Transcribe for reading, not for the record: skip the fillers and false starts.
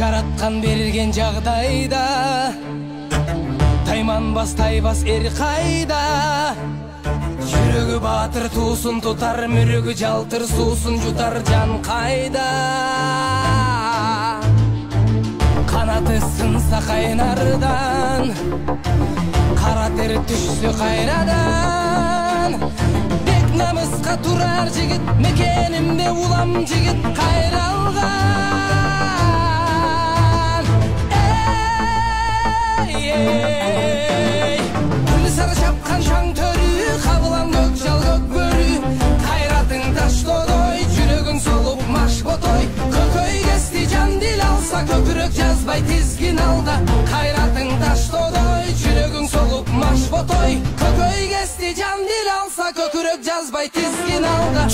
Жараткан берген жагдайда тайманбас тайбас эр кайда. Жүрөгү батыр туусун тутар, мүрөгү жалтыр суусун жутар, жан кайда. Канаты сынса кайнардан, кара тер түшсө кайрадан. Бек намыска турар жигит, мекенимде улам жигит кайралган. Күл сары шапкан шаң төрү, кабылам көк жал көк бөрү. Кайратың таш тодой, жүрөгүң солуп маш ботой. Көкөй кести жан дил алса, көкүрөк жазбай тизгин алда. Кайратың таш тодой, жүрөгүң солуп маш ботой. Көкөй кести жан дил алса, көкүрөк жазбай тизгин алда.